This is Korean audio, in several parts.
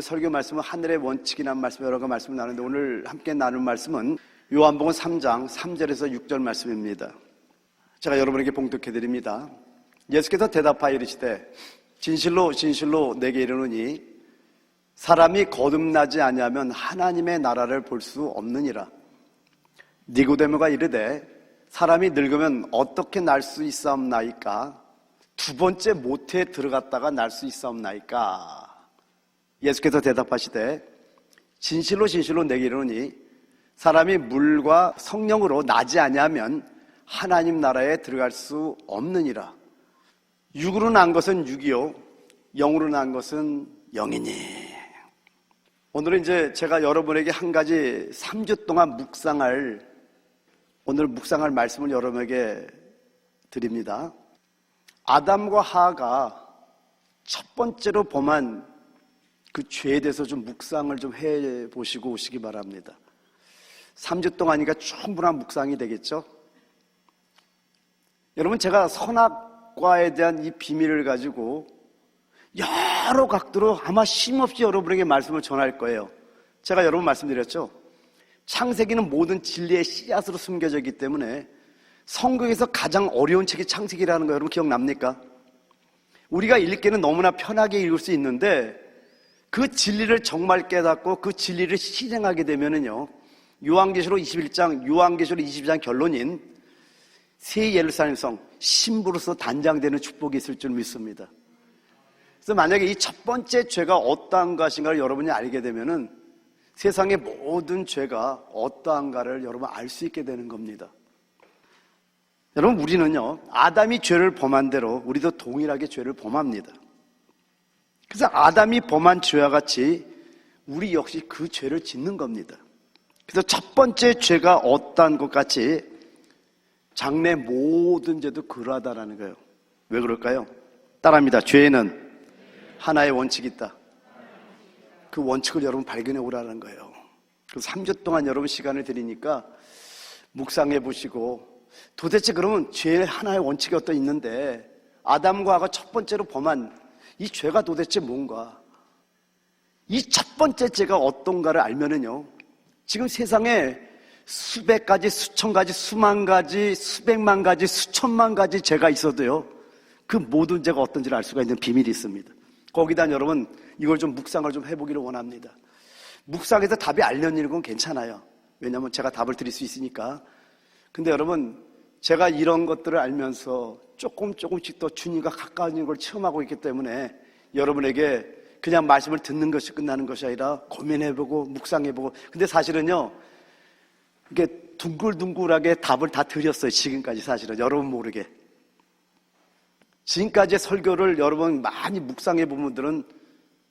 오늘 설교 말씀은 하늘의 원칙이라는 말씀, 여러 가지 말씀을 나누는데 오늘 함께 나눌 말씀은 요한복음 3장 3절에서 6절 말씀입니다. 제가 여러분에게 봉독해 드립니다. 예수께서 대답하여 이르시되 진실로 진실로 내게 이르노니 사람이 거듭나지 아니하면 하나님의 나라를 볼 수 없느니라. 니고데모가 이르되 사람이 늙으면 어떻게 날 수 있사옵나이까? 두 번째 모태에 들어갔다가 날 수 있사옵나이까? 예수께서 대답하시되 진실로 진실로 내게 이르노니 사람이 물과 성령으로 나지 아니하면 하나님 나라에 들어갈 수 없느니라. 육으로 난 것은 육이요 영으로 난 것은 영이니. 오늘은 이제 제가 여러분에게 한 가지 3주 동안 오늘 묵상할 말씀을 여러분에게 드립니다. 아담과 하하가 첫 번째로 범한 그 죄에 대해서 좀 묵상을 좀 해보시고 오시기 바랍니다. 3주 동안이니까 충분한 묵상이 되겠죠? 여러분, 제가 선악과에 대한 이 비밀을 가지고 여러 각도로 아마 쉼없이 여러분에게 말씀을 전할 거예요. 제가 여러분 말씀드렸죠? 창세기는 모든 진리의 씨앗으로 숨겨져 있기 때문에 성경에서 가장 어려운 책이 창세기라는 거 여러분 기억납니까? 우리가 읽기는 너무나 편하게 읽을 수 있는데 그 진리를 정말 깨닫고 그 진리를 실행하게 되면은요, 요한계시록 21장, 요한계시록 22장 결론인 새 예루살렘 성 신부로서 단장되는 축복이 있을 줄 믿습니다. 그래서 만약에 이 첫 번째 죄가 어떠한 것인가를 여러분이 알게 되면은 세상의 모든 죄가 어떠한가를 여러분 알 수 있게 되는 겁니다. 여러분, 우리는요, 아담이 죄를 범한 대로 우리도 동일하게 죄를 범합니다. 그래서 아담이 범한 죄와 같이 우리 역시 그 죄를 짓는 겁니다. 그래서 첫 번째 죄가 어떠한 것 같이 장래 모든 죄도 그러하다라는 거예요. 왜 그럴까요? 따라합니다. 죄에는 하나의 원칙이 있다. 그 원칙을 여러분 발견해 오라는 거예요. 그래서 3주 동안 여러분 시간을 드리니까 묵상해 보시고 도대체 그러면 죄의 하나의 원칙이 어떤 있는데 아담과 하가 첫 번째로 범한 이 죄가 도대체 뭔가? 이 첫 번째 죄가 어떤가를 알면은요, 지금 세상에 수백 가지, 수천 가지, 수만 가지, 수백만 가지, 수천만 가지 죄가 있어도요, 그 모든 죄가 어떤지를 알 수가 있는 비밀이 있습니다. 거기다 여러분 이걸 좀 묵상을 좀 해보기를 원합니다. 묵상해서 답이 알려지는 건 괜찮아요. 왜냐하면 제가 답을 드릴 수 있으니까. 근데 여러분, 제가 이런 것들을 알면서 조금씩 더 주님과 가까워지는 걸 체험하고 있기 때문에 여러분에게 그냥 말씀을 듣는 것이 끝나는 것이 아니라 고민해보고 묵상해보고. 근데 사실은요, 이게 둥글둥글하게 답을 다 드렸어요. 지금까지 사실은 여러분 모르게. 지금까지의 설교를 여러분 많이 묵상해본 분들은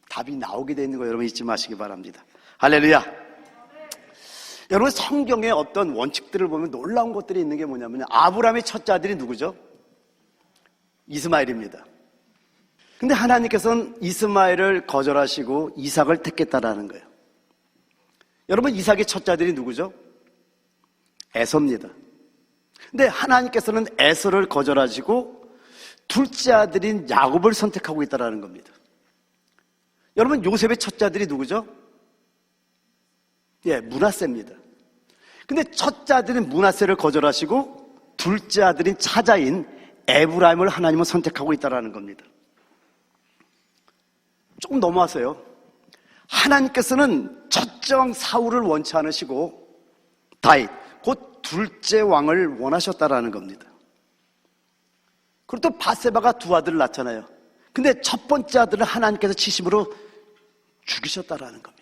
답이 나오게 돼 있는 거 여러분 잊지 마시기 바랍니다. 할렐루야. 여러분, 성경의 어떤 원칙들을 보면 놀라운 것들이 있는 게 뭐냐면 아브라함의 첫째 아들이 누구죠? 이스마엘입니다. 근데 하나님께서는 이스마엘을 거절하시고 이삭을 택했다라는 거예요. 여러분, 이삭의 첫째 아들이 누구죠? 에서입니다. 근데 하나님께서는 에서를 거절하시고 둘째 아들인 야곱을 선택하고 있다라는 겁니다. 여러분, 요셉의 첫째 아들이 누구죠? 므낫세입니다. 근데 첫째 아들인 므낫세를 거절하시고 둘째 아들인 차자인 에브라임을 하나님은 선택하고 있다는 겁니다. 조금 넘어와서요, 하나님께서는 첫째 왕 사울을 원치 않으시고 다윗, 곧 둘째 왕을 원하셨다라는 겁니다. 그리고 또 바세바가 두 아들을 낳잖아요. 근데 첫 번째 아들을 하나님께서 치심으로 죽이셨다라는 겁니다.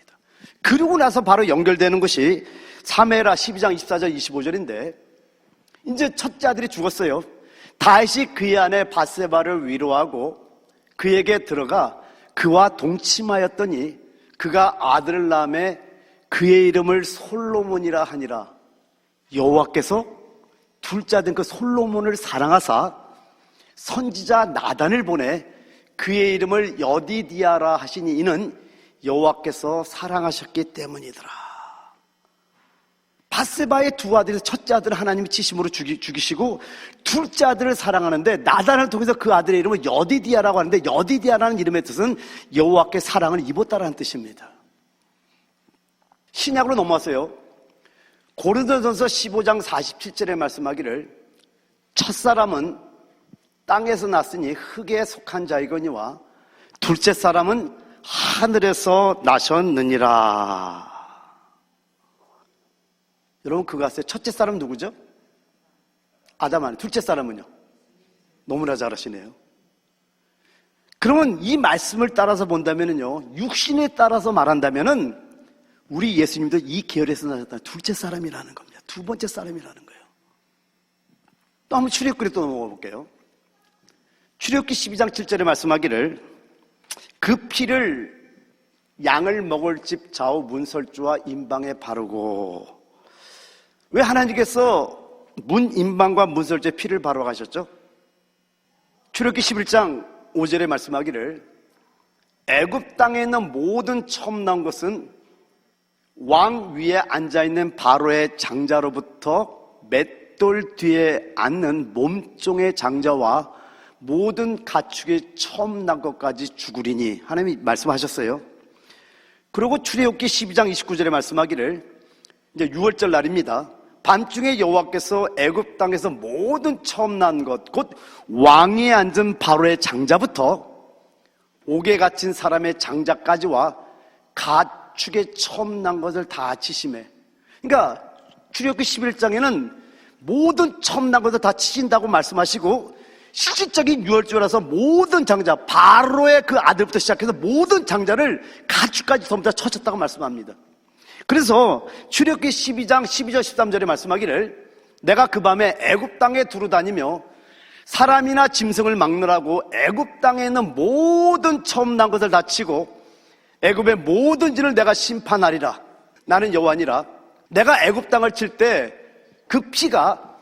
그러고 나서 바로 연결되는 것이 사무엘하 12장 24절 25절인데 이제 첫째 아들이 죽었어요. 다윗이 그의 아내 바세바를 위로하고 그에게 들어가 그와 동침하였더니 그가 아들을 낳음에 그의 이름을 솔로몬이라 하니라. 여호와께서 둘째 아들 그 솔로몬을 사랑하사 선지자 나단을 보내 그의 이름을 여디디아라 하시니 이는 여호와께서 사랑하셨기 때문이더라. 밧세바의 두 아들에서 첫째 아들을 하나님이 치심으로 죽이시고 둘째 아들을 사랑하는데 나단을 통해서 그 아들의 이름을 여디디아라고 하는데 여디디아라는 이름의 뜻은 여호와께 사랑을 입었다라는 뜻입니다. 신약으로 넘어왔어요. 고린도전서 15장 47절에 말씀하기를 첫사람은 땅에서 났으니 흙에 속한 자이거니와 둘째 사람은 하늘에서 나셨느니라. 여러분 그거 아세요? 첫째 사람 누구죠? 아담 아니 둘째 사람은요? 너무나 잘 아시네요. 그러면 이 말씀을 따라서 본다면은요, 육신에 따라서 말한다면은 우리 예수님도 이 계열에서 나셨다. 둘째 사람이라는 겁니다. 두 번째 사람이라는 거예요. 또 한번 출애굽기로 또 넘어가 볼게요. 출애굽기 12장 7절에 말씀하기를 그 피를 양을 먹을 집 좌우 문설주와 임방에 바르고. 왜 하나님께서 문 임방과 문설주에 피를 바르고 가셨죠? 출애굽기 11장 5절에 말씀하기를 애굽 땅에 있는 모든 처음 나온 것은 왕 위에 앉아있는 바로의 장자로부터 맷돌 뒤에 앉는 몸종의 장자와 모든 가축이 처음 난 것까지 죽으리니 하나님이 말씀하셨어요. 그리고 출애굽기 12장 29절에 말씀하기를 이제 6월절 날입니다. 밤중에 여호와께서 애굽 땅에서 모든 처음 난 것 곧 왕위에 앉은 바로의 장자부터 옥에 갇힌 사람의 장자까지와 가축의 처음 난 것을 다 치심해. 그러니까 출애굽기 11장에는 모든 처음 난 것을 다 치신다고 말씀하시고 실질적인 유월절이라서 모든 장자, 바로의 그 아들부터 시작해서 모든 장자를 가축까지 전부 다 쳐쳤다고 말씀합니다. 그래서 출애굽기 12장 12절 13절에 말씀하기를 내가 그 밤에 애굽 땅에 두루 다니며 사람이나 짐승을 막느라고 애굽 땅에 있는 모든 처음 난 것을 다 치고 애굽의 모든 진을 내가 심판하리라. 나는 여호와니라. 내가 애굽 땅을 칠 때 그 피가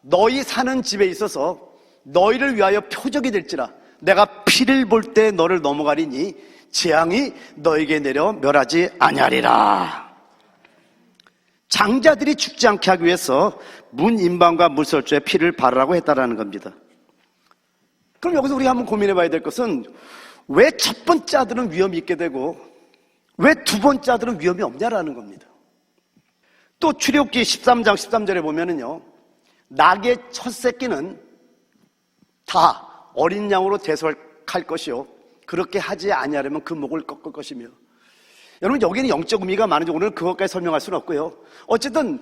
너희 사는 집에 있어서 너희를 위하여 표적이 될지라. 내가 피를 볼 때 너를 넘어가리니 재앙이 너에게 내려 멸하지 아니하리라. 장자들이 죽지 않게 하기 위해서 문 임방과 물설주에 피를 바르라고 했다라는 겁니다. 그럼 여기서 우리가 한번 고민해 봐야 될 것은 왜 첫 번째 아들은 위험이 있게 되고 왜 두 번째 아들은 위험이 없냐라는 겁니다. 또 출애굽기 13장 13절에 보면은요, 낙의 첫 새끼는 다 어린 양으로 대속할 것이요 그렇게 하지 아니하려면 그 목을 꺾을 것이며. 여러분 여기는 영적 의미가 많은지 오늘 그것까지 설명할 수는 없고요. 어쨌든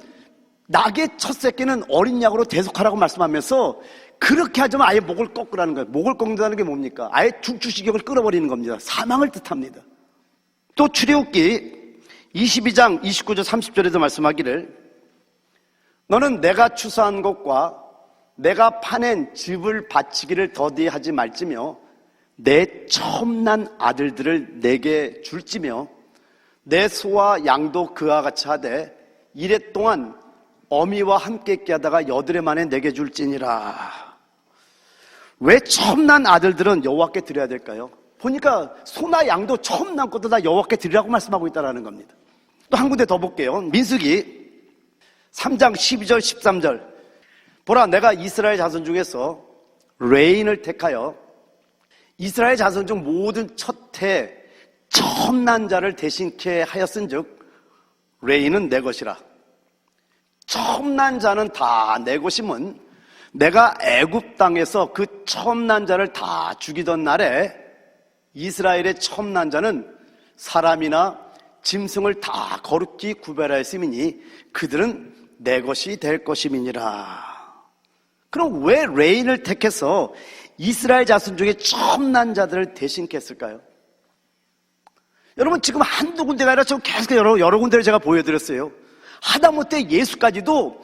낙의 첫 새끼는 어린 양으로 대속하라고 말씀하면서 그렇게 하자면 아예 목을 꺾으라는 거예요. 목을 꺾는다는 게 뭡니까? 아예 중추시경을 끊어버리는 겁니다. 사망을 뜻합니다. 또 출애굽기 22장 29절 30절에도 말씀하기를 너는 내가 추수한 것과 내가 파낸 즙을 바치기를 더디하지 말지며 내 처음 난 아들들을 내게 줄지며 내 소와 양도 그와 같이 하되 이래 동안 어미와 함께 있게 하다가 여드레 만에 내게 줄지니라. 왜 처음 난 아들들은 여호와께 드려야 될까요? 보니까 소나 양도 처음 난 것도 다 여호와께 드리라고 말씀하고 있다는 겁니다. 또 한 군데 더 볼게요. 민수기 3장 12절 13절 보라 내가 이스라엘 자손 중에서 레인을 택하여 이스라엘 자손 중 모든 첫해 처음 난 자를 대신케 하였은즉 레인은 내 것이라. 처음 난 자는 다 내 것임은 내가 애굽 땅에서 그 처음 난 자를 다 죽이던 날에 이스라엘의 처음 난 자는 사람이나 짐승을 다 거룩히 구별하였음이니 그들은 내 것이 될 것임이니라. 그럼 왜 레인을 택해서 이스라엘 자손 중에 처음 난 자들을 대신케 했을까요? 여러분 지금 한두 군데가 아니라 좀 계속 여러 군데를 제가 보여드렸어요. 하다못해 예수까지도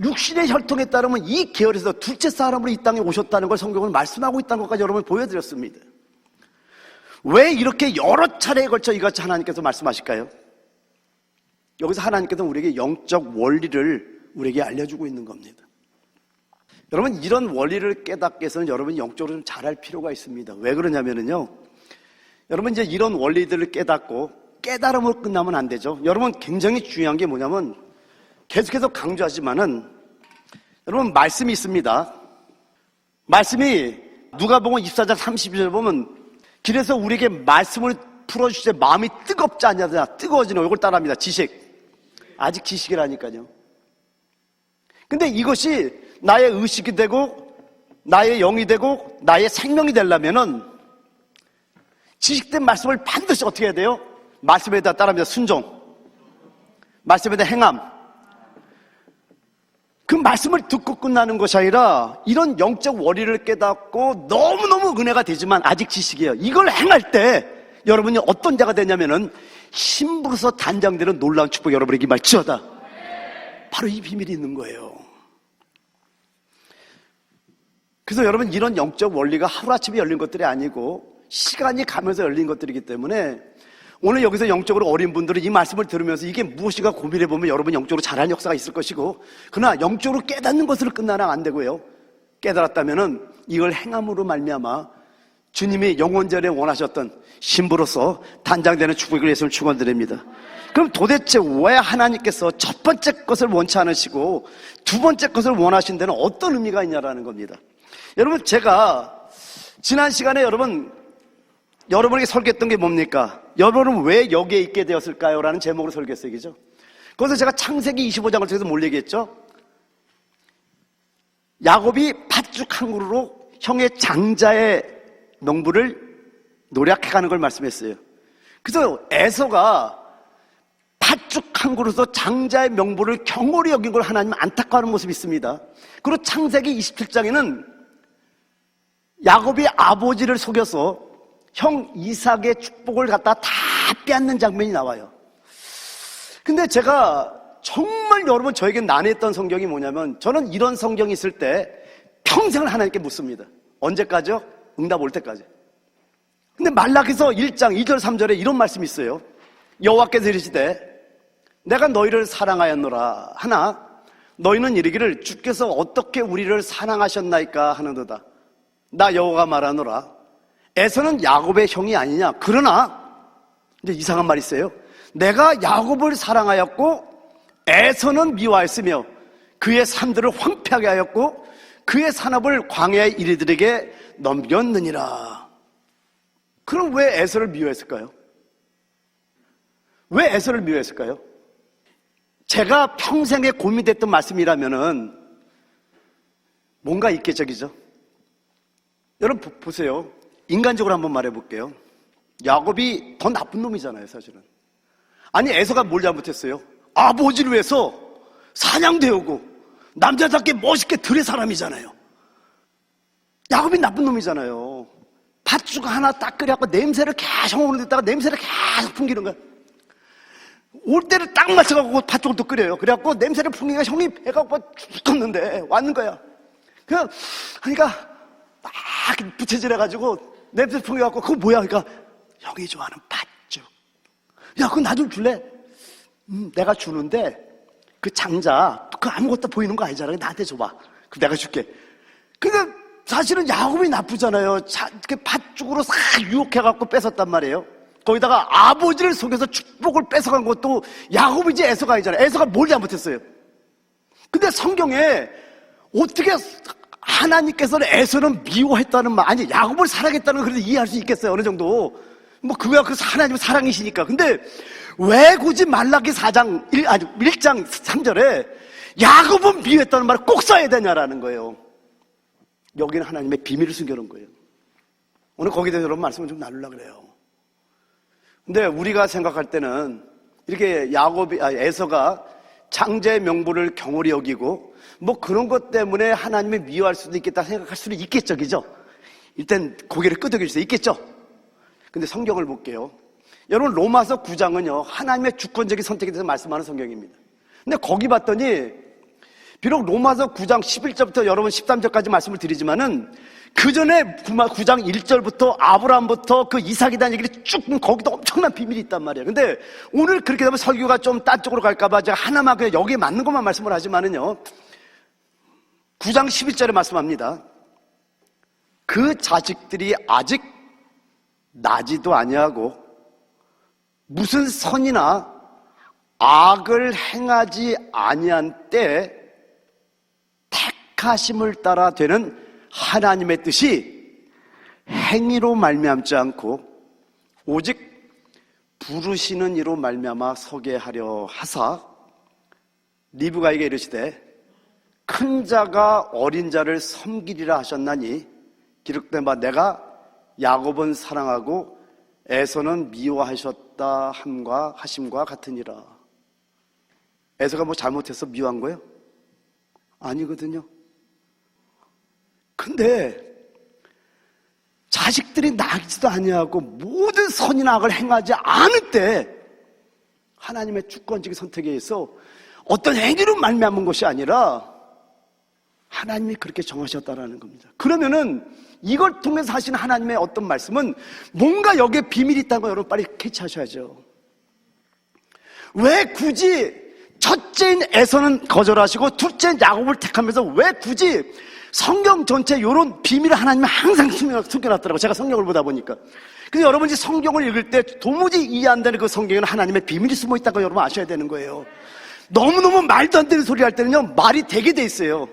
육신의 혈통에 따르면 이 계열에서 둘째 사람으로 이 땅에 오셨다는 걸 성경은 말씀하고 있다는 것까지 여러분 보여드렸습니다. 왜 이렇게 여러 차례에 걸쳐 이같이 하나님께서 말씀하실까요? 여기서 하나님께서 우리에게 영적 원리를 우리에게 알려주고 있는 겁니다. 여러분 이런 원리를 깨닫기 위해서는 여러분이 영적으로 좀 잘할 필요가 있습니다. 왜 그러냐면요, 여러분 이제 이런 원리들을 깨닫고 깨달음으로 끝나면 안 되죠. 여러분 굉장히 중요한 게 뭐냐면 계속해서 강조하지만은 여러분 말씀이 있습니다. 말씀이 누가복음 24장 32절 보면 길에서 우리에게 말씀을 풀어주실 때 마음이 뜨겁지 않냐 뜨거워지는 이걸 따라합니다. 지식. 아직 지식이라니까요. 근데 이것이 나의 의식이 되고 나의 영이 되고 나의 생명이 되려면은 지식된 말씀을 반드시 어떻게 해야 돼요? 말씀에 대해 따라합니다. 순종. 말씀에 대해 행함. 그 말씀을 듣고 끝나는 것이 아니라 이런 영적 원리를 깨닫고 너무너무 은혜가 되지만 아직 지식이에요. 이걸 행할 때 여러분이 어떤 자가 되냐면은 심부로서 단장되는 놀라운 축복이 여러분에게 임할지어다. 바로 이 비밀이 있는 거예요. 그래서 여러분 이런 영적 원리가 하루아침에 열린 것들이 아니고 시간이 가면서 열린 것들이기 때문에 오늘 여기서 영적으로 어린 분들은 이 말씀을 들으면서 이게 무엇인가 고민해보면 여러분 영적으로 잘하는 역사가 있을 것이고, 그러나 영적으로 깨닫는 것으로 끝나면 안 되고요, 깨달았다면은 이걸 행함으로 말미암아 주님이 영원전에 원하셨던 신부로서 단장되는 축복을 예수님 축원드립니다. 그럼 도대체 왜 하나님께서 첫 번째 것을 원치 않으시고 두 번째 것을 원하신 데는 어떤 의미가 있냐라는 겁니다. 여러분, 제가 지난 시간에 여러분에게 설교했던 게 뭡니까? 여러분은 왜 여기에 있게 되었을까요? 라는 제목으로 설교했어요. 그죠? 거기서 제가 창세기 25장을 통해서 뭘 얘기했죠? 야곱이 팥죽 한 그루로 형의 장자의 명부를 노력해가는 걸 말씀했어요. 그래서 에서가 팥죽 한 그루에서 장자의 명부를 경홀히 여긴 걸 하나님은 안타까워하는 모습이 있습니다. 그리고 창세기 27장에는 야곱이 아버지를 속여서 형 이삭의 축복을 갖다 다 빼앗는 장면이 나와요. 근데 제가 정말 여러분 저에게 난해했던 성경이 뭐냐면, 저는 이런 성경이 있을 때 평생을 하나님께 묻습니다. 언제까지요? 응답 올 때까지. 근데 말라기서 1장 2절 3절에 이런 말씀이 있어요. 여호와께서 이르시되 내가 너희를 사랑하였노라 하나 너희는 이르기를 주께서 어떻게 우리를 사랑하셨나이까 하는도다. 나 여호와가 말하노라 에서는 야곱의 형이 아니냐. 그러나 이제 이상한 말이 있어요. 내가 야곱을 사랑하였고 에서는 미워하였으며 그의 산들을 황폐하게 하였고 그의 산업을 광야의 이리들에게 넘겼느니라. 그럼 왜 에서를 미워했을까요? 왜 에서를 미워했을까요? 제가 평생에 고민됐던 말씀이라면은 뭔가 있겠적이죠. 여러분 보세요. 인간적으로 한번 말해볼게요. 야곱이 더 나쁜 놈이잖아요, 사실은. 아니, 에서가 뭘 잘못했어요? 아버지를 위해서 사냥되고 남자답게 멋있게 들의 사람이잖아요. 야곱이 나쁜 놈이잖아요. 팥죽 하나 딱 끓여갖고 냄새를 계속 오는 데다가 냄새를 계속 풍기는 거야. 올 때를 딱 맞춰갖고 팥죽을 또 끓여요. 그래갖고 냄새를 풍기니까 형이 배가 고파 죽었는데 왔는 거야. 그러니까 막 부채질해가지고 냄새 풍겨갖고 그거 뭐야? 그러니까 형이 좋아하는 팥죽. 야, 그거 나 좀 줄래? 내가 주는데 그 장자 그 아무것도 보이는 거 아니잖아. 나한테 줘봐. 그럼 내가 줄게. 그러니까 사실은 야곱이 나쁘잖아요. 그 팥죽으로 싹 유혹해갖고 뺏었단 말이에요. 거기다가 아버지를 속여서 축복을 뺏어간 것도 야곱이지 에서가 아니잖아요. 에서가 뭘 잘못했어요? 근데 성경에 어떻게 하나님께서는 에서는 미워했다는 말, 아니 야곱을 사랑했다는 걸 그래도 이해할 수 있겠어요. 어느 정도. 뭐 그거야 그 하나님의 사랑이시니까. 근데 왜 굳이 말라기 1장 3절에 야곱은 미워했다는 말을 꼭 써야 되냐라는 거예요. 여기는 하나님의 비밀을 숨겨놓은 거예요. 오늘 거기에 대해서 여러분 말씀을 좀 나누려고 그래요. 근데 우리가 생각할 때는 이렇게 에서가 장자의 명분을 경홀히 여기고 뭐 그런 것 때문에 하나님이 미워할 수도 있겠다 생각할 수는 있겠죠, 그죠? 일단 고개를 끄덕일 수 있겠죠? 근데 성경을 볼게요. 여러분 로마서 9장은요 하나님의 주권적인 선택에 대해서 말씀하는 성경입니다. 근데 거기 봤더니 비록 로마서 9장 11절부터 여러분 13절까지 말씀을 드리지만은 그 전에 9장 1절부터 아브라함부터 그 이삭이라는 얘기를 쭉 거기도 엄청난 비밀이 있단 말이에요. 근데 오늘 그렇게 되면 설교가 좀 딴 쪽으로 갈까봐 제가 하나만 그냥 여기에 맞는 것만 말씀을 하지만은요 9장 11절에 말씀합니다. 그 자식들이 아직 나지도 아니하고 무슨 선이나 악을 행하지 아니한 때 택하심을 따라 되는 하나님의 뜻이 행위로 말미암지 않고 오직 부르시는 이로 말미암아 서게 하려 하사 리브가에게 이르시되 큰 자가 어린 자를 섬기리라 하셨나니 기록된 바 내가 야곱은 사랑하고 에서는 미워하셨다 하심과 같으니라. 에서가 뭐 잘못해서 미워한 거예요? 아니거든요. 근데 자식들이 나기지도 아니하고 모든 선이나 악을 행하지 않을 때 하나님의 주권적인 선택에 의해서 어떤 행위로 말미암은 것이 아니라 하나님이 그렇게 정하셨다라는 겁니다. 그러면은 이걸 통해서 하신 하나님의 어떤 말씀은 뭔가 여기에 비밀이 있다는 거 여러분 빨리 캐치하셔야죠. 왜 굳이 첫째인 에서는 거절하시고 둘째인 야곱을 택하면서 왜 굳이 성경 전체 이런 비밀을 하나님이 항상 숨겨놨더라고요. 제가 성경을 보다 보니까. 근데 여러분이 성경을 읽을 때 도무지 이해 안 되는 그 성경에는 하나님의 비밀이 숨어 있다는 거 여러분 아셔야 되는 거예요. 너무너무 말도 안 되는 소리 할 때는요, 말이 되게 돼 있어요.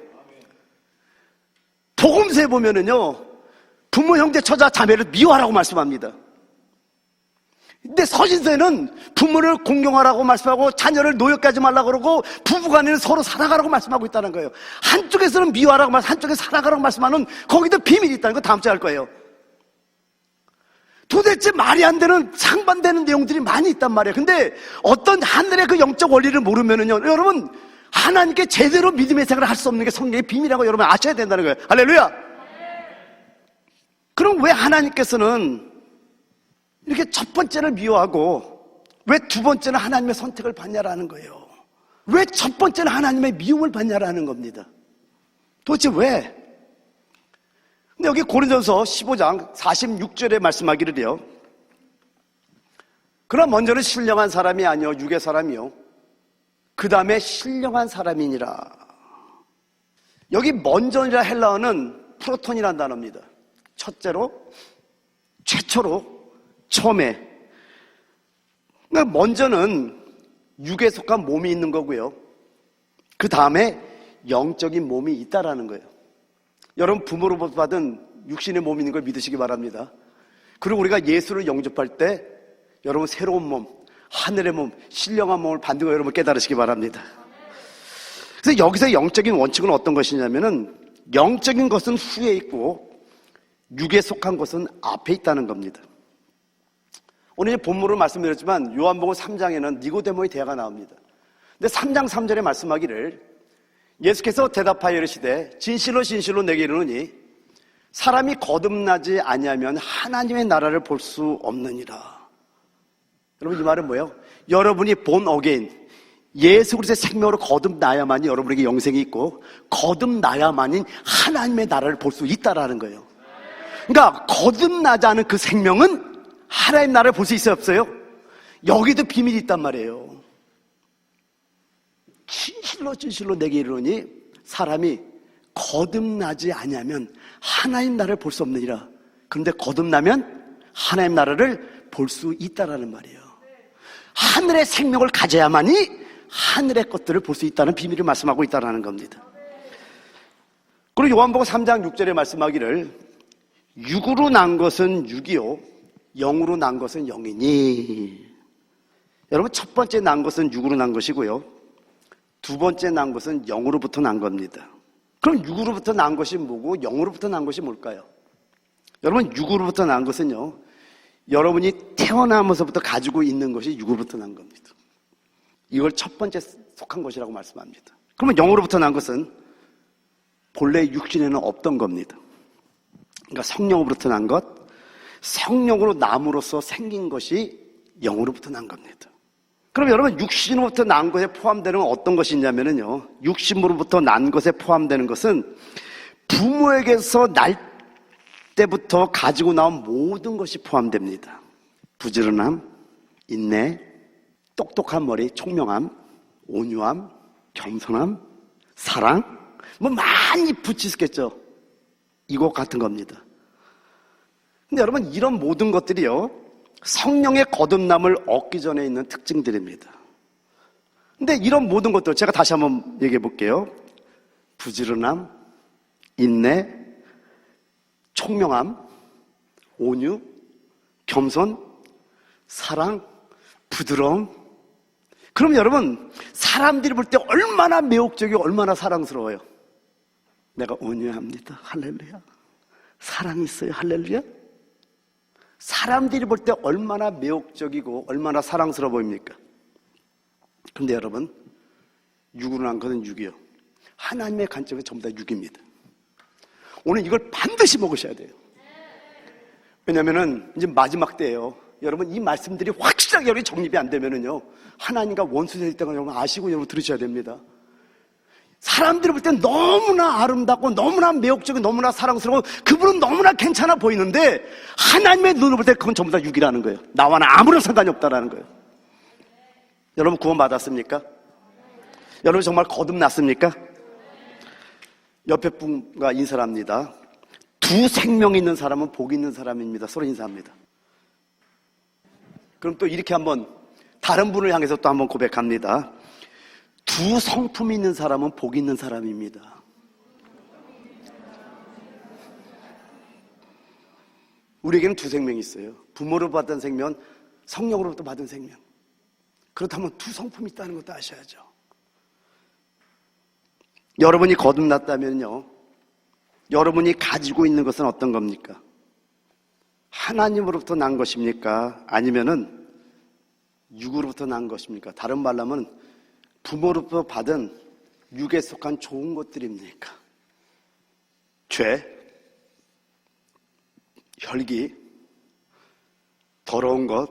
복음서에 보면은요, 부모, 형제, 처자, 자매를 미워하라고 말씀합니다. 근데 서신서에는 부모를 공경하라고 말씀하고 자녀를 노역하지 말라고 그러고 부부간에는 서로 사랑하라고 말씀하고 있다는 거예요. 한쪽에서는 미워하라고 한쪽에서 사랑하라고 말씀하는 거기도 비밀이 있다는 거 다음 주에 할 거예요. 도대체 말이 안 되는 상반되는 내용들이 많이 있단 말이에요. 근데 어떤 하늘의 그 영적 원리를 모르면은요, 여러분 하나님께 제대로 믿음의 생활을 할 수 없는 게 성경의 비밀이라고 여러분 아셔야 된다는 거예요. 할렐루야. 그럼 왜 하나님께서는 이렇게 첫 번째를 미워하고 왜 두 번째는 하나님의 선택을 받냐라는 거예요. 왜 첫 번째는 하나님의 미움을 받냐라는 겁니다. 도대체 왜? 근데 여기 고린도전서 15장 46절에 말씀하기를요, 그러나 먼저는 신령한 사람이 아니요 육의 사람이요 그 다음에 신령한 사람이니라. 여기 먼저이라 헬라어는 프로톤이라는 단어입니다. 첫째로, 최초로, 처음에. 그러니까 먼저는 육에 속한 몸이 있는 거고요, 그 다음에 영적인 몸이 있다라는 거예요. 여러분 부모로부터 받은 육신의 몸이 있는 걸 믿으시기 바랍니다. 그리고 우리가 예수를 영접할 때 여러분 새로운 몸, 하늘의 몸, 신령한 몸을 받는 거 여러분 깨달으시기 바랍니다. 그래서 여기서 영적인 원칙은 어떤 것이냐면은 영적인 것은 후에 있고 육에 속한 것은 앞에 있다는 겁니다. 오늘 본문으로 말씀드렸지만 요한복음 3장에는 니고데모의 대화가 나옵니다. 근데 3장 3절에 말씀하기를 예수께서 대답하여 이르시되 진실로 진실로 내게 이르노니 사람이 거듭나지 아니하면 하나님의 나라를 볼 수 없느니라. 여러분 이 말은 뭐예요? 여러분이 born again, 예수 그리스도의 생명으로 거듭나야만이 여러분에게 영생이 있고 거듭나야만이 하나님의 나라를 볼 수 있다라는 거예요. 그러니까 거듭나지 않은 그 생명은 하나님 나라를 볼 수 있어요, 없어요? 여기도 비밀이 있단 말이에요. 진실로 진실로 내게 이르노니 사람이 거듭나지 아니하면 하나님 나라를 볼 수 없느니라. 그런데 거듭나면 하나님 나라를 볼 수 있다라는 말이에요. 하늘의 생명을 가져야만이 하늘의 것들을 볼 수 있다는 비밀을 말씀하고 있다는 겁니다. 그리고 요한복음 3장 6절에 말씀하기를 육으로 난 것은 육이요 영으로 난 것은 영이니. 여러분 첫 번째 난 것은 육으로 난 것이고요, 두 번째 난 것은 영으로부터 난 겁니다. 그럼 육으로부터 난 것이 뭐고 영으로부터 난 것이 뭘까요? 여러분 육으로부터 난 것은요, 여러분이 태어나면서부터 가지고 있는 것이 육으로부터 난 겁니다. 이걸 첫 번째 속한 것이라고 말씀합니다. 그러면 영으로부터 난 것은 본래 육신에는 없던 겁니다. 그러니까 성령으로부터 난 것, 성령으로 남으로써 생긴 것이 영으로부터 난 겁니다. 그럼 여러분 육신으로부터 난 것에 포함되는 건 어떤 것이 있냐면요, 육신으로부터 난 것에 포함되는 것은 부모에게서 날 때부터 가지고 나온 모든 것이 포함됩니다. 부지런함, 인내, 똑똑한 머리, 총명함, 온유함, 겸손함, 사랑, 뭐 많이 붙이겠죠. 이것 같은 겁니다. 근데 여러분 이런 모든 것들이요 성령의 거듭남을 얻기 전에 있는 특징들입니다. 근데 이런 모든 것들 제가 다시 한번 얘기해 볼게요. 부지런함, 인내, 총명함, 온유, 겸손, 사랑, 부드러움. 그럼 여러분, 사람들이 볼 때 얼마나 매혹적이고 얼마나 사랑스러워요. 내가 온유합니다. 할렐루야. 사랑이 있어요. 할렐루야. 사람들이 볼 때 얼마나 매혹적이고 얼마나 사랑스러워 보입니까? 근데 여러분, 육으로 난 것은 육이요. 하나님의 관점은 전부 다 육입니다. 오늘 이걸 반드시 먹으셔야 돼요. 왜냐면은 이제 마지막 때예요. 여러분, 이 말씀들이 확실하게 여러분이 정립이 안 되면은요, 하나님과 원수될 있다는 걸 여러분 아시고 여러분 들으셔야 됩니다. 사람들이 볼 땐 너무나 아름답고 너무나 매혹적이고 너무나 사랑스러워, 그분은 너무나 괜찮아 보이는데 하나님의 눈으로 볼 때 그건 전부 다 육이라는 거예요. 나와는 아무런 상관이 없다라는 거예요. 여러분 구원 받았습니까? 여러분 정말 거듭났습니까? 옆에 분과 인사를 합니다. 두 생명이 있는 사람은 복이 있는 사람입니다. 서로 인사합니다. 그럼 또 이렇게 한번 다른 분을 향해서 또 한번 고백합니다. 두 성품이 있는 사람은 복이 있는 사람입니다. 우리에게는 두 생명이 있어요. 부모로부터 받은 생명, 성령으로부터 받은 생명. 그렇다면 두 성품이 있다는 것도 아셔야죠. 여러분이 거듭났다면요, 여러분이 가지고 있는 것은 어떤 겁니까? 하나님으로부터 난 것입니까? 아니면은 육으로부터 난 것입니까? 다른 말로 하면 부모로부터 받은 육에 속한 좋은 것들입니까? 죄, 혈기, 더러운 것,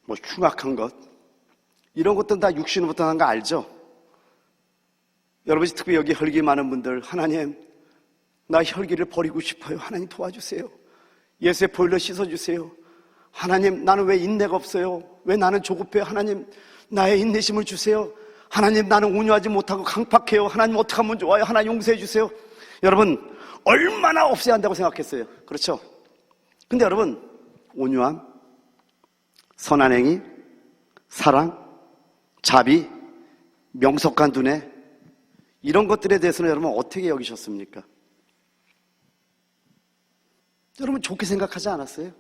뭐 흉악한 것, 이런 것들은 다 육신으로부터 난 거 알죠? 여러분이 특히 여기 혈기 많은 분들, 하나님, 나 혈기를 버리고 싶어요. 하나님 도와주세요. 예수의 보혈로 씻어주세요. 하나님, 나는 왜 인내가 없어요? 왜 나는 조급해요? 하나님, 나의 인내심을 주세요. 하나님, 나는 온유하지 못하고 강팍해요. 하나님, 어떻게 하면 좋아요? 하나님, 용서해 주세요. 여러분, 얼마나 없어야 한다고 생각했어요. 그렇죠? 근데 여러분, 온유함, 선한 행위, 사랑, 자비, 명석한 두뇌, 이런 것들에 대해서는 여러분 어떻게 여기셨습니까? 여러분 좋게 생각하지 않았어요?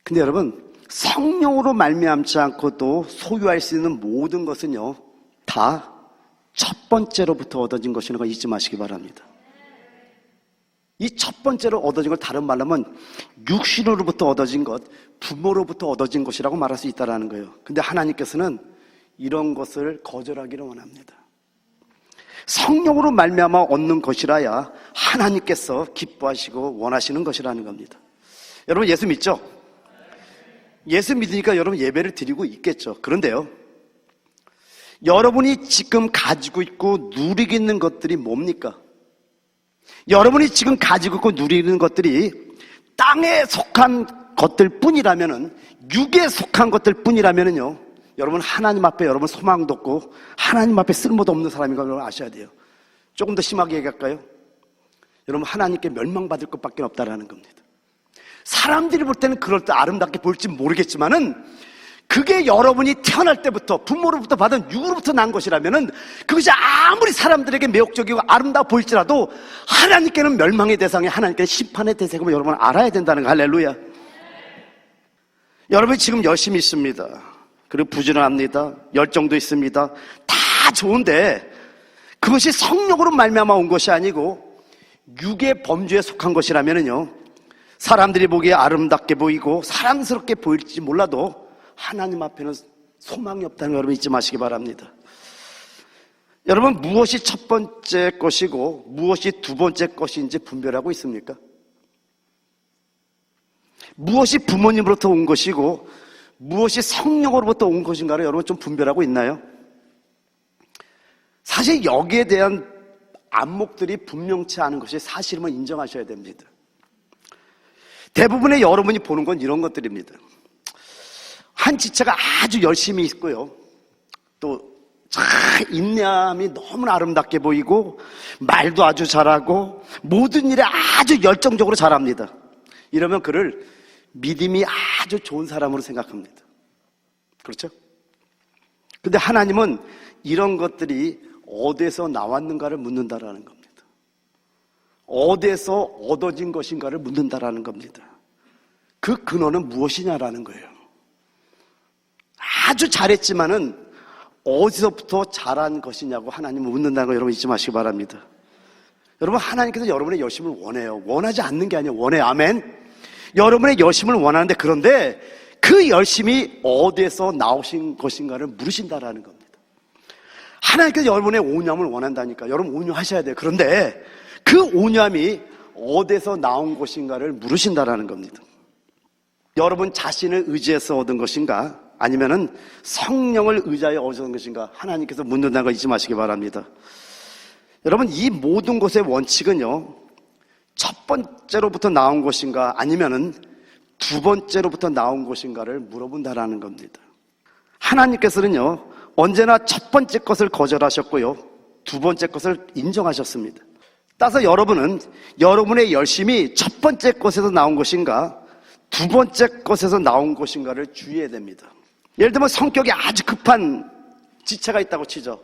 근데 여러분, 성령으로 말미암지 않고도 소유할 수 있는 모든 것은요, 다 첫 번째로부터 얻어진 것이라는 걸 잊지 마시기 바랍니다. 이 첫 번째로 얻어진 걸 다른 말로 하면 육신으로부터 얻어진 것, 부모로부터 얻어진 것이라고 말할 수 있다는 거예요. 근데 하나님께서는 이런 것을 거절하기를 원합니다. 성령으로 말미암아 얻는 것이라야 하나님께서 기뻐하시고 원하시는 것이라는 겁니다. 여러분 예수 믿죠? 예수 믿으니까 여러분 예배를 드리고 있겠죠. 그런데요, 여러분이 지금 가지고 있고 누리고 있는 것들이 뭡니까? 여러분이 지금 가지고 있고 누리는 것들이 땅에 속한 것들 뿐이라면은, 육에 속한 것들 뿐이라면은요, 여러분 하나님 앞에 여러분 소망도 없고 하나님 앞에 쓸모도 없는 사람인 걸 여러분 아셔야 돼요. 조금 더 심하게 얘기할까요? 여러분 하나님께 멸망받을 것밖에 없다라는 겁니다. 사람들이 볼 때는 그럴 때 아름답게 보일지 모르겠지만은, 그게 여러분이 태어날 때부터 부모로부터 받은 육으로부터 난 것이라면은, 그것이 아무리 사람들에게 매혹적이고 아름다워 보일지라도 하나님께는 멸망의 대상이, 하나님께는 심판의 대상임을 여러분 알아야 된다는 거. 할렐루야. 여러분이 지금 열심히 있습니다. 그리고 부지런합니다. 열정도 있습니다. 다 좋은데 그것이 성령으로 말미암아 온 것이 아니고 육의 범주에 속한 것이라면요, 사람들이 보기에 아름답게 보이고 사랑스럽게 보일지 몰라도 하나님 앞에는 소망이 없다는 거 여러분 잊지 마시기 바랍니다. 여러분 무엇이 첫 번째 것이고 무엇이 두 번째 것인지 분별하고 있습니까? 무엇이 부모님으로부터 온 것이고 무엇이 성령으로부터 온 것인가를 여러분 좀 분별하고 있나요? 사실 여기에 대한 안목들이 분명치 않은 것이 사실임을 인정하셔야 됩니다. 대부분의 여러분이 보는 건 이런 것들입니다. 한 지체가 아주 열심히 있고요, 또 인내함이 너무나 아름답게 보이고 말도 아주 잘하고 모든 일에 아주 열정적으로 잘합니다. 이러면 그를 믿음이 아주 좋은 사람으로 생각합니다. 그렇죠? 근데 하나님은 이런 것들이 어디에서 나왔는가를 묻는다라는 겁니다. 어디에서 얻어진 것인가를 묻는다라는 겁니다. 그 근원은 무엇이냐라는 거예요. 아주 잘했지만은 어디서부터 잘한 것이냐고 하나님은 묻는다는 거 여러분 잊지 마시기 바랍니다. 여러분, 하나님께서 여러분의 열심을 원해요. 원하지 않는 게 아니에요. 원해요. 아멘. 여러분의 열심을 원하는데, 그런데 그 열심이 어디에서 나오신 것인가를 물으신다라는 겁니다. 하나님께서 여러분의 온유함을 원한다니까. 여러분 온유하셔야 돼요. 그런데 그 온유함이 어디에서 나온 것인가를 물으신다라는 겁니다. 여러분 자신을 의지해서 얻은 것인가, 아니면은 성령을 의지하여 얻은 것인가, 하나님께서 묻는다는 거 잊지 마시기 바랍니다. 여러분, 이 모든 것의 원칙은요, 첫 번째로부터 나온 것인가 아니면은 두 번째로부터 나온 것인가를 물어본다라는 겁니다. 하나님께서는요, 언제나 첫 번째 것을 거절하셨고요, 두 번째 것을 인정하셨습니다. 따라서 여러분은 여러분의 열심이 첫 번째 것에서 나온 것인가 두 번째 것에서 나온 것인가를 주의해야 됩니다. 예를 들면 성격이 아주 급한 지체가 있다고 치죠.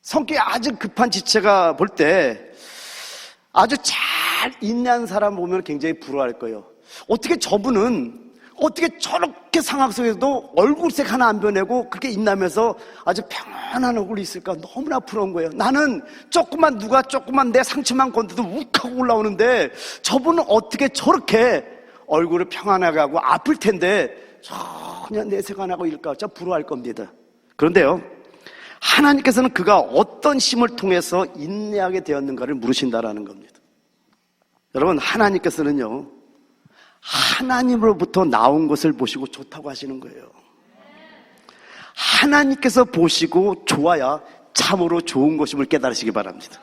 성격이 아주 급한 지체가 볼 때 아주 잘 인내한 사람 보면 굉장히 부러워할 거예요. 어떻게 저분은 어떻게 저렇게 상황 속에서도 얼굴색 하나 안 변하고 그렇게 인내하면서 아주 평안한 얼굴이 있을까, 너무나 부러운 거예요. 나는 누가 조금만 내 상처만 건드도 욱하고 올라오는데 저분은 어떻게 저렇게 얼굴을 평안하게 하고, 아플 텐데 전혀 내색 안 하고 일까, 저 부러워할 겁니다. 그런데요, 하나님께서는 그가 어떤 힘을 통해서 인내하게 되었는가를 물으신다라는 겁니다. 여러분, 하나님께서는요, 하나님으로부터 나온 것을 보시고 좋다고 하시는 거예요. 하나님께서 보시고 좋아야 참으로 좋은 것임을 깨달으시기 바랍니다.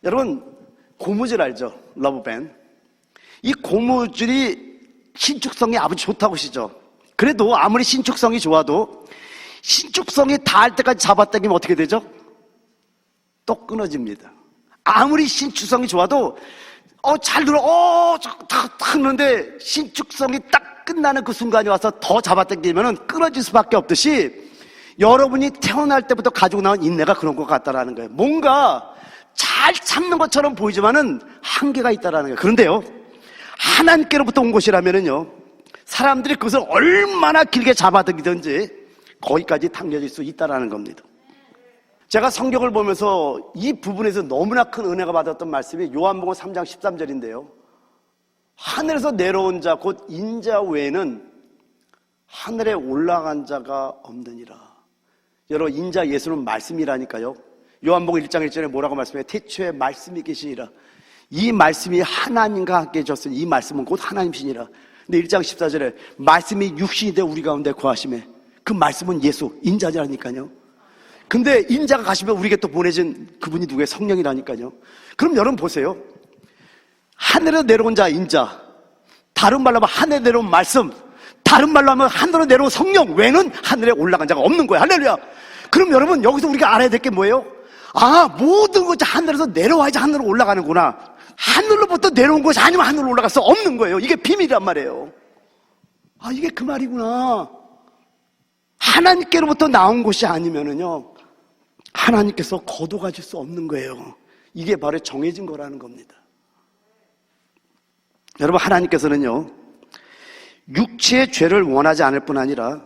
여러분, 고무줄 알죠? 러브밴드. 이 고무줄이 신축성이 아주 좋다고 하시죠. 그래도 아무리 신축성이 좋아도 신축성이 닿을 때까지 잡아당기면 어떻게 되죠? 또 끊어집니다. 아무리 신축성이 좋아도 잘 들어, 딱 하는데 신축성이 딱 끝나는 그 순간이 와서 더 잡아당기면 끊어질 수밖에 없듯이, 여러분이 태어날 때부터 가지고 나온 인내가 그런 것 같다라는 거예요. 뭔가 잘 참는 것처럼 보이지만은 한계가 있다라는 거예요. 그런데요, 하나님께로부터 온 것이라면은요, 사람들이 그것을 얼마나 길게 잡아당기든지 거기까지 당겨질 수 있다라는 겁니다. 제가 성경을 보면서 이 부분에서 너무나 큰 은혜가 받았던 말씀이 요한복음 3장 13절인데요. 하늘에서 내려온 자 곧 인자 외에는 하늘에 올라간 자가 없느니라. 여러분, 인자 예수는 말씀이라니까요. 요한복음 1장 1절에 뭐라고 말씀해요? 태초에 말씀이 계시니라. 이 말씀이 하나님과 함께 계셨으니 이 말씀은 곧 하나님이시니라. 근데 1장 14절에 말씀이 육신이 되어 우리 가운데 거하시매, 그 말씀은 예수, 인자라니까요. 근데 인자가 가시면 우리에게 또 보내진 그분이 누구예요? 성령이라니까요. 그럼 여러분 보세요. 하늘에 내려온 자 인자, 다른 말로 하면 하늘에 내려온 말씀, 다른 말로 하면 하늘에 내려온 성령 외에는 하늘에 올라간 자가 없는 거예요. 할렐루야. 그럼 여러분, 여기서 우리가 알아야 될 게 뭐예요? 모든 것이 하늘에서 내려와야지 하늘로 올라가는구나. 하늘로부터 내려온 것이 아니면 하늘로 올라갈 수 없는 거예요. 이게 비밀이란 말이에요. 이게 그 말이구나. 하나님께로부터 나온 것이 아니면은요, 하나님께서 거둬가질 수 없는 거예요. 이게 바로 정해진 거라는 겁니다. 여러분, 하나님께서는요, 육체의 죄를 원하지 않을 뿐 아니라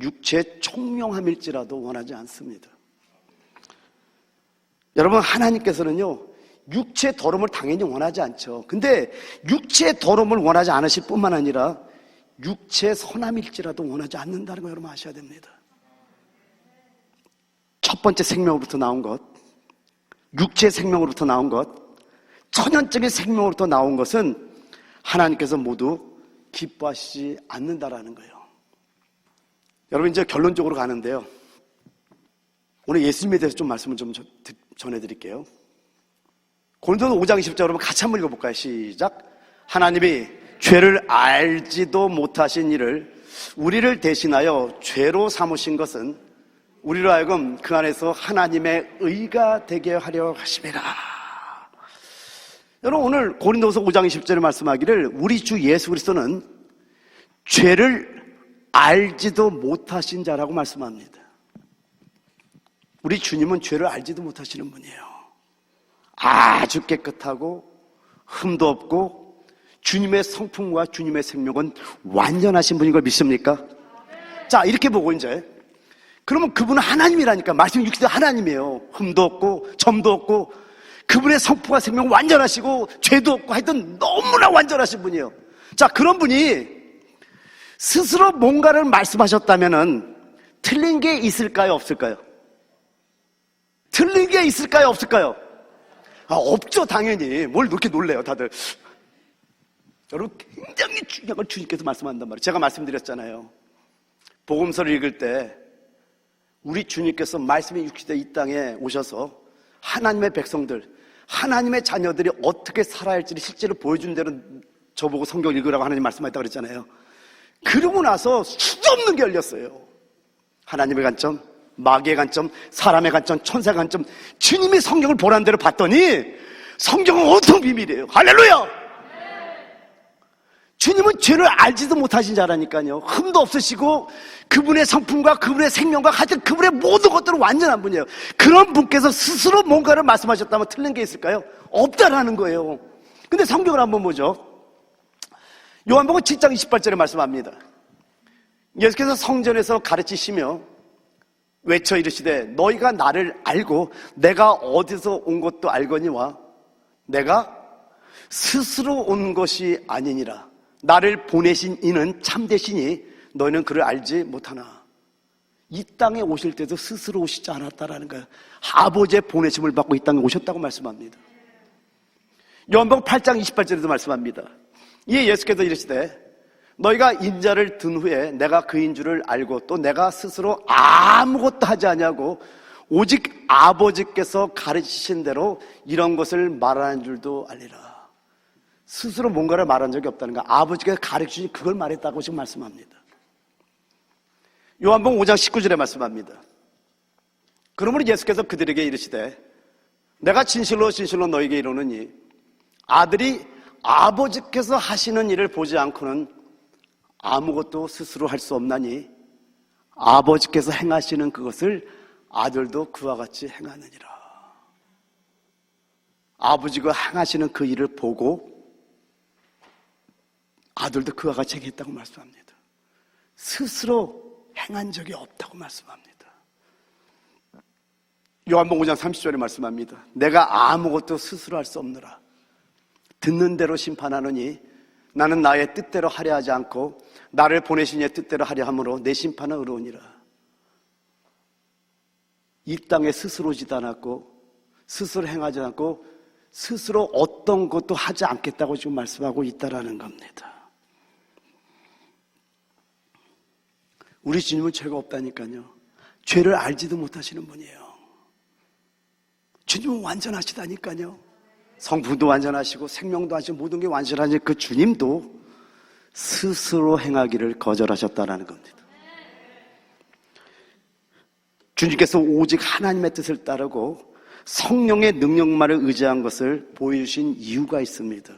육체의 총명함일지라도 원하지 않습니다. 여러분, 하나님께서는요, 육체의 더러움을 당연히 원하지 않죠. 근데 육체의 더러움을 원하지 않으실 뿐만 아니라 육체의 선함일지라도 원하지 않는다는 거 여러분 아셔야 됩니다. 첫 번째 생명으로부터 나온 것, 육체의 생명으로부터 나온 것, 천연적인 생명으로부터 나온 것은 하나님께서 모두 기뻐하시지 않는다라는 거예요. 여러분, 이제 결론적으로 가는데요, 오늘 예수님에 대해서 좀 말씀을 좀 전해드릴게요. 고린도서 5장 20절 여러분 같이 한번 읽어볼까요? 시작. 하나님이 죄를 알지도 못하신 이를 우리를 대신하여 죄로 삼으신 것은 우리로 하여금 그 안에서 하나님의 의가 되게 하려 하심이라. 여러분, 오늘 고린도서 5장 20절에 말씀하기를 우리 주 예수 그리스도는 죄를 알지도 못하신 자라고 말씀합니다. 우리 주님은 죄를 알지도 못하시는 분이에요. 아주 깨끗하고 흠도 없고 주님의 성품과 주님의 생명은 완전하신 분인 걸 믿습니까? 자, 이렇게 보고 이제 그러면 그분은 하나님이라니까. 말씀 육신의 하나님이에요. 흠도 없고 점도 없고 그분의 성품과 생명은 완전하시고 죄도 없고 하여튼 너무나 완전하신 분이에요. 자, 그런 분이 스스로 뭔가를 말씀하셨다면은 틀린 게 있을까요? 없을까요? 틀린 게 있을까요? 없을까요? 없죠, 당연히. 뭘 그렇게 놀래요, 다들. 여러분, 굉장히 중요한 걸 주님께서 말씀한단 말이에요. 제가 말씀드렸잖아요. 복음서를 읽을 때 우리 주님께서 말씀이 육시대 이 땅에 오셔서 하나님의 백성들, 하나님의 자녀들이 어떻게 살아야 할지를 실제로 보여준 대로 저보고 성경 읽으라고 하나님 말씀하셨다고 그랬잖아요. 그러고 나서 수도 없는 게 열렸어요. 하나님의 관점, 마귀의 관점, 사람의 관점, 천사의 관점. 주님이 성경을 보란 대로 봤더니 성경은 온통 비밀이에요. 할렐루야! 주님은 죄를 알지도 못하신 자라니까요. 흠도 없으시고 그분의 성품과 그분의 생명과 하여튼 그분의 모든 것들은 완전한 분이에요. 그런 분께서 스스로 뭔가를 말씀하셨다면 틀린 게 있을까요? 없다라는 거예요. 근데 성경을 한번 보죠. 요한복음 7장 28절에 말씀합니다. 예수께서 성전에서 가르치시며 외쳐 이르시되 너희가 나를 알고 내가 어디서 온 것도 알거니와 내가 스스로 온 것이 아니니라. 나를 보내신 이는 참되시니 너희는 그를 알지 못하나. 이 땅에 오실 때도 스스로 오시지 않았다라는 거예요. 아버지의 보내심을 받고 이 땅에 오셨다고 말씀합니다. 요한복음 8장 28절에도 말씀합니다. 이에 예수께서 이르시되 너희가 인자를 든 후에 내가 그인 줄을 알고 또 내가 스스로 아무것도 하지 아니하고 오직 아버지께서 가르치신 대로 이런 것을 말하는 줄도 알리라. 스스로 뭔가를 말한 적이 없다는 거. 아버지가 가르치시니 그걸 말했다고 지금 말씀합니다. 요한복음 5장 19절에 말씀합니다. 그러므로 예수께서 그들에게 이르시되 내가 진실로 진실로 너에게 이르노니 아들이 아버지께서 하시는 일을 보지 않고는 아무것도 스스로 할 수 없나니 아버지께서 행하시는 그것을 아들도 그와 같이 행하느니라. 아버지가 행하시는 그 일을 보고 아들도 그와 같이 행했다고 말씀합니다. 스스로 행한 적이 없다고 말씀합니다. 요한복음 5장 30절에 말씀합니다. 내가 아무것도 스스로 할 수 없느라 듣는 대로 심판하느니 나는 나의 뜻대로 하려 하지 않고 나를 보내신 이의 뜻대로 하려 함으로 내 심판은 의로우니라. 이 땅에 스스로 오지도 않았고 스스로 행하지 않고 스스로 어떤 것도 하지 않겠다고 지금 말씀하고 있다라는 겁니다. 우리 주님은 죄가 없다니까요. 죄를 알지도 못하시는 분이에요. 주님은 완전하시다니까요. 성품도 완전하시고 생명도 하시고 모든 게 완전하신 그 주님도 스스로 행하기를 거절하셨다라는 겁니다. 주님께서 오직 하나님의 뜻을 따르고 성령의 능력만을 의지한 것을 보여주신 이유가 있습니다.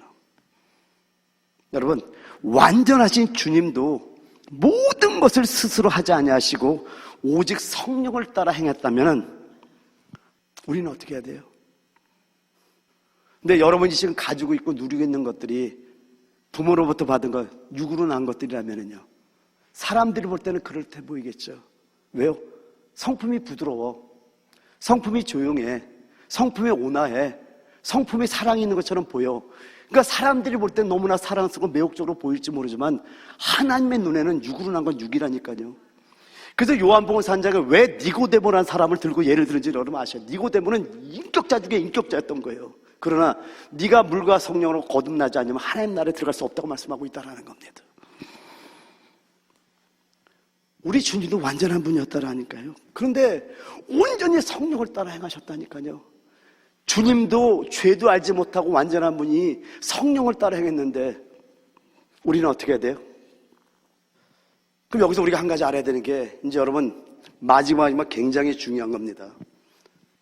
여러분, 완전하신 주님도 모든 것을 스스로 하지 아니하시고 오직 성령을 따라 행했다면 우리는 어떻게 해야 돼요? 근데 여러분이 지금 가지고 있고 누리고 있는 것들이 부모로부터 받은 것, 육으로 난 것들이라면요, 사람들이 볼 때는 그럴듯해 보이겠죠. 왜요? 성품이 부드러워, 성품이 조용해, 성품이 온화해, 성품이 사랑이 있는 것처럼 보여. 그러니까 사람들이 볼 때 너무나 사랑스럽고 매혹적으로 보일지 모르지만 하나님의 눈에는 육으로 난 건 육이라니까요. 그래서 요한복음 산자가 왜 니고데모라는 사람을 들고 예를 들은지 여러분 아셔요. 니고데모는 인격자 중에 인격자였던 거예요. 그러나 네가 물과 성령으로 거듭나지 않으면 하나님 나라에 들어갈 수 없다고 말씀하고 있다는 겁니다. 우리 주님도 완전한 분이었다라니까요. 그런데 온전히 성령을 따라 행하셨다니까요. 주님도 죄도 알지 못하고 완전한 분이 성령을 따라 행했는데 우리는 어떻게 해야 돼요? 그럼 여기서 우리가 한 가지 알아야 되는 게 이제 여러분 마지막이면 굉장히 중요한 겁니다.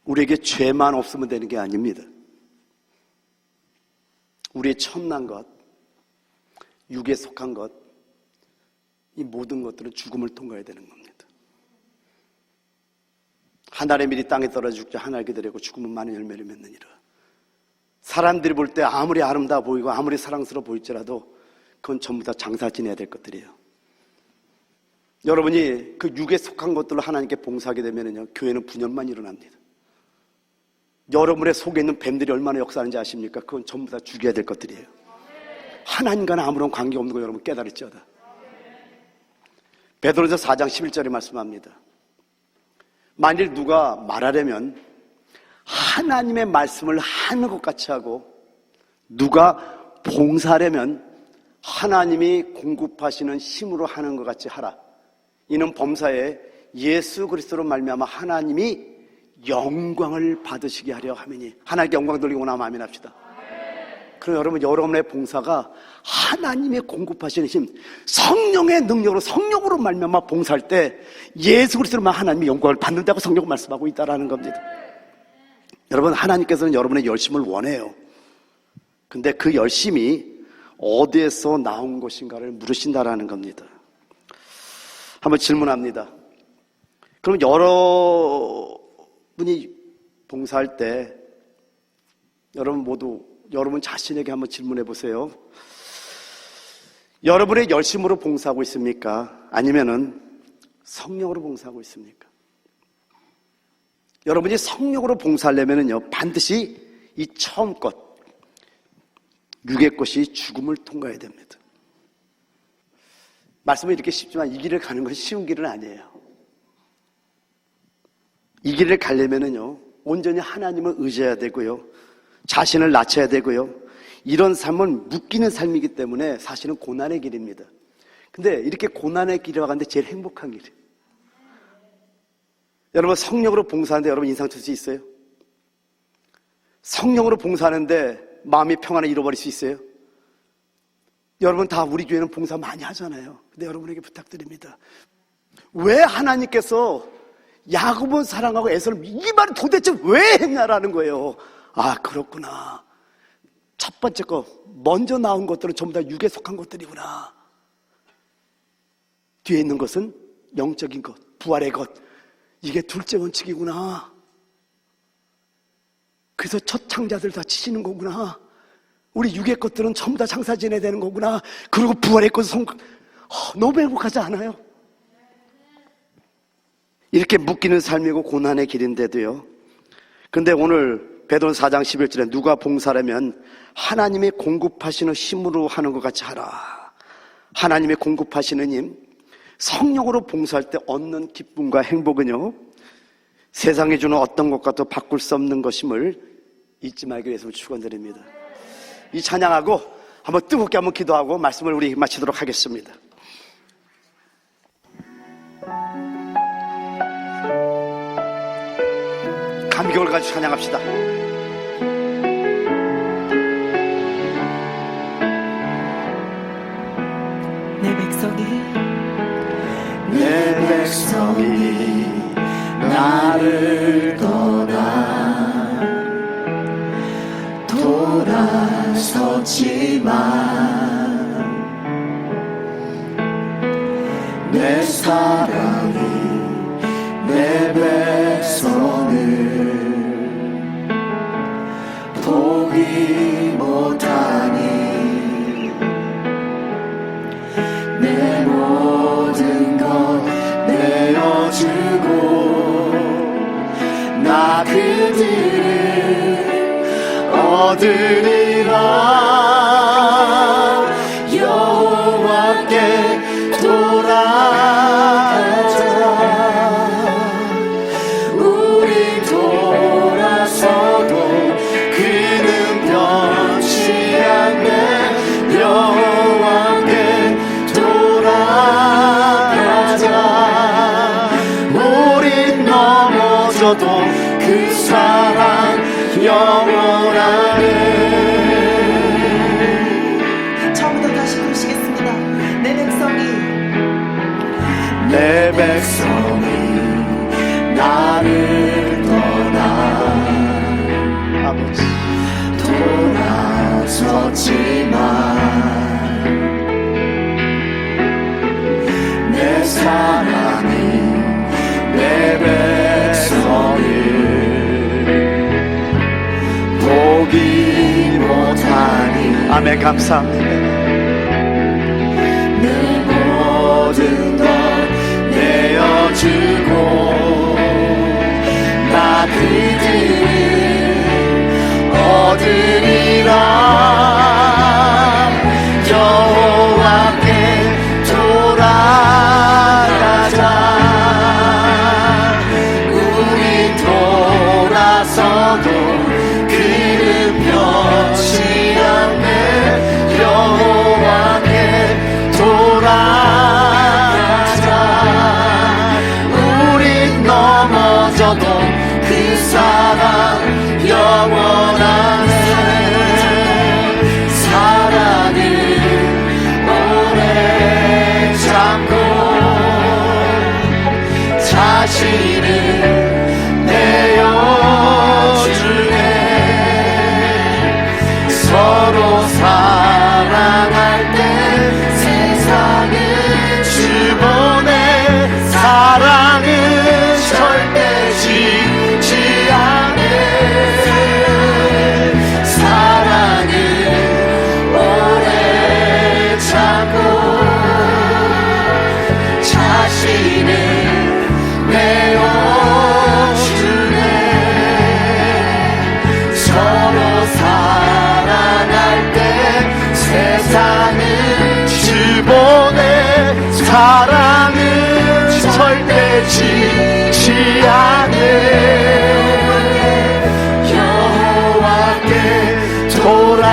우리에게 죄만 없으면 되는 게 아닙니다. 우리의 첨난 것, 육에 속한 것, 이 모든 것들은 죽음을 통과해야 되는 겁니다. 하늘의 밀이 땅에 떨어져 죽자 하늘 기다리고 죽으면 많은 열매를 맺느니라. 사람들이 볼 때 아무리 아름다워 보이고 아무리 사랑스러워 보일지라도 그건 전부 다 장사 지내야 될 것들이에요. 여러분이 그 육에 속한 것들로 하나님께 봉사하게 되면요, 교회는 분열만 일어납니다. 여러분의 속에 있는 뱀들이 얼마나 역사하는지 아십니까? 그건 전부 다 죽여야 될 것들이에요. 하나님과는 아무런 관계없는 거 여러분 깨달을지어다. 베드로전서 4장 11절에 말씀합니다. 만일 누가 말하려면 하나님의 말씀을 하는 것 같이 하고, 누가 봉사하려면 하나님이 공급하시는 힘으로 하는 것 같이 하라. 이는 범사에 예수 그리스도로 말미암아 하나님이 영광을 받으시게 하려 함이니. 하나님께 영광 돌리고 나면 아멘 합시다. 그럼 여러분, 여러분의 봉사가 하나님의 공급하시는 힘, 성령의 능력으로, 성령으로 말미암아 봉사할 때 예수 그리스도로만 하나님이 영광을 받는다고 성경은 말씀하고 있다라는 겁니다. 여러분, 하나님께서는 여러분의 열심을 원해요. 근데 그 열심이 어디에서 나온 것인가를 물으신다라는 겁니다. 한번 질문합니다. 그럼 여러분이 봉사할 때 여러분 자신에게 한번 질문해 보세요. 여러분의 열심으로 봉사하고 있습니까? 아니면은 성령으로 봉사하고 있습니까? 여러분이 성령으로 봉사하려면요, 반드시 이 처음 것, 육의 것이 죽음을 통과해야 됩니다. 말씀은 이렇게 쉽지만 이 길을 가는 것이 쉬운 길은 아니에요. 이 길을 가려면요, 온전히 하나님을 의지해야 되고요, 자신을 낮춰야 되고요, 이런 삶은 묶이는 삶이기 때문에 사실은 고난의 길입니다. 근데 이렇게 고난의 길을 가는데 제일 행복한 길이에요. 여러분, 성령으로 봉사하는데 여러분 인상 쓸 수 있어요? 성령으로 봉사하는데 마음이 평안을 잃어버릴 수 있어요? 여러분, 다 우리 교회는 봉사 많이 하잖아요. 근데 여러분에게 부탁드립니다. 왜 하나님께서 야곱은 사랑하고 에서는, 이 말을 도대체 왜 했냐라는 거예요. 아, 그렇구나. 첫 번째 거, 먼저 나온 것들은 전부 다 육에 속한 것들이구나. 뒤에 있는 것은 영적인 것, 부활의 것. 이게 둘째 원칙이구나. 그래서 첫 창자들 다 치시는 거구나. 우리 육의 것들은 전부 다 장사 지내야 되는 거구나. 그리고 부활의 것은 너무 행복하지 않아요? 이렇게 묶이는 삶이고 고난의 길인데도요. 근데 오늘 베드로전서 4장 11절에 누가 봉사하려면 하나님의 공급하시는 힘으로 하는 것 같이 하라. 하나님의 공급하시는 힘, 성령으로 봉사할 때 얻는 기쁨과 행복은요, 세상이 주는 어떤 것과도 바꿀 수 없는 것임을 잊지 말기 위해서 축원드립니다. 이 찬양하고 한번 뜨겁게 한번 기도하고 말씀을 우리 마치도록 하겠습니다. 감격을 가지고 찬양합시다. 내 백성이 나를 떠나 돌아섰지만 내 사랑이 내 백성을 포기 못하니 내 모든 것 내어주고 나 그들을 얻으리라. 여호와께 돌아가자. 우리 돌아서도 그는 변치 않네. 여호와께 돌아가자. 우린 넘어져도 그 사랑 영원하네. 처음부터 다시 부르시겠습니다. 내 백성이 나를 떠나 아버지, 돌아섰지만 사랑이 내 백성을 보기 못하니 아멘. 감사합니다. 내 모든 것 내어주고 나 그들을 얻으리라. 여호와께 돌아가자. 우리 돌아서도 그를 변치 않네. 여호와께 돌아가자. 우린 넘어져도 그 사랑 영원하네. 사랑을 오래 참고 자신을 내어주네. 서로 사랑할 때 세상을 주보내. 사랑은 절대 지지 않네. 사랑을 오래 참고 자신을 내어주네. 서로 사랑할 때 세상을 주보내. 사랑은 절대 지지 않네. 여호와께 돌아가자.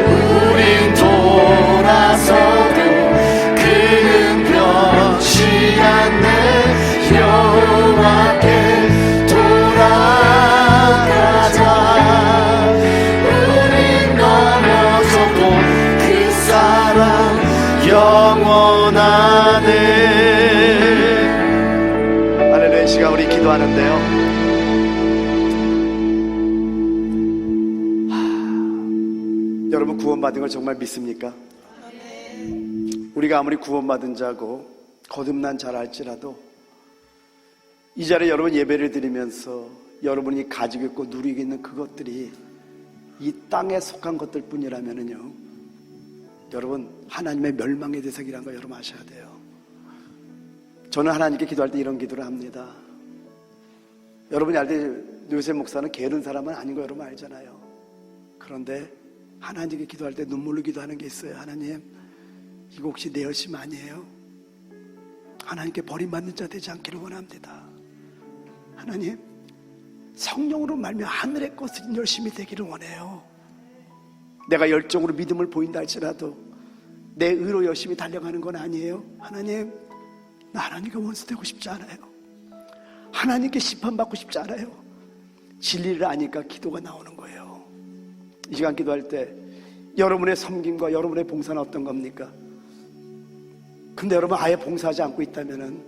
우린 돌아서도 그는 변치 않네. 여호와께 돌아가자. 우린 넘어져도 그 사랑 영원하네. 할렐루야. 이 시간 우리 기도하는데요, 여러분 구원받은 걸 정말 믿습니까? 우리가 아무리 구원받은 자고 거듭난 자라 할지라도 이 자리에 여러분 예배를 드리면서 여러분이 가지고 있고 누리고 있는 그것들이 이 땅에 속한 것들 뿐이라면요, 여러분 하나님의 멸망의 대상이라는 거 여러분 아셔야 돼요. 저는 하나님께 기도할 때 이런 기도를 합니다. 여러분이 알 때 요셉 목사는 게으른 사람은 아닌 거 여러분 알잖아요. 그런데 하나님께 기도할 때 눈물로 기도하는 게 있어요. 하나님, 이거 혹시 내 열심 아니에요? 하나님께 버림받는 자 되지 않기를 원합니다. 하나님, 성령으로 말며 하늘의 것을 열심히 되기를 원해요. 내가 열정으로 믿음을 보인다 할지라도 내 의로 열심히 달려가는 건 아니에요. 하나님, 나 하나님과 원수되고 싶지 않아요. 하나님께 심판받고 싶지 않아요. 진리를 아니까 기도가 나오는 거예요. 이 시간 기도할 때 여러분의 섬김과 여러분의 봉사는 어떤 겁니까? 근데 여러분 아예 봉사하지 않고 있다면은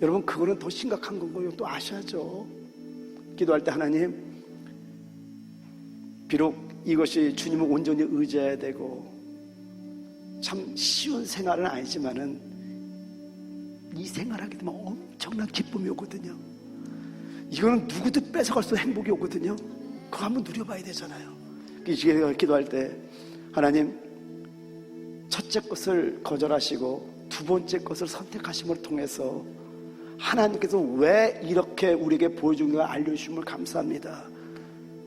여러분 그거는 더 심각한 건가요? 또 아셔야죠. 기도할 때 하나님, 비록 이것이 주님을 온전히 의지해야 되고 참 쉬운 생활은 아니지만은 이 생활하게 되면 엄청난 기쁨이 오거든요. 이거는 누구도 뺏어갈 수 없는 행복이 오거든요. 그거 한번 누려봐야 되잖아요. 이 시간에 기도할 때 하나님, 첫째 것을 거절하시고 두 번째 것을 선택하심을 통해서 하나님께서 왜 이렇게 우리에게 보여주는가 알려주심을 감사합니다.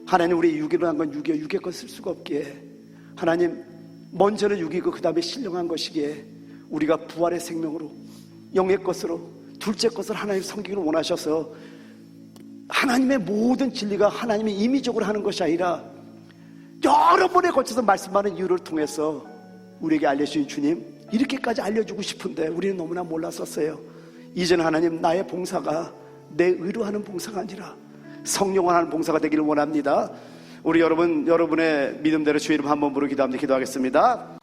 하나님, 우리 육이로 한 건 육의 것을 쓸 수가 없기에 하나님, 먼저는 육이고 그 다음에 신령한 것이기에 우리가 부활의 생명으로 영의 것으로 둘째 것을 하나님 섬기기를 원하셔서 하나님의 모든 진리가 하나님이 임의적으로 하는 것이 아니라 여러 번에 걸쳐서 말씀하는 이유를 통해서 우리에게 알려주신 주님, 이렇게까지 알려주고 싶은데 우리는 너무나 몰랐었어요. 이제는 하나님, 나의 봉사가 내 의로 하는 봉사가 아니라 성령을 하는 봉사가 되기를 원합니다. 우리 여러분, 여러분의 믿음대로 주의 이름 한 번 부르기도 합니다. 기도하겠습니다.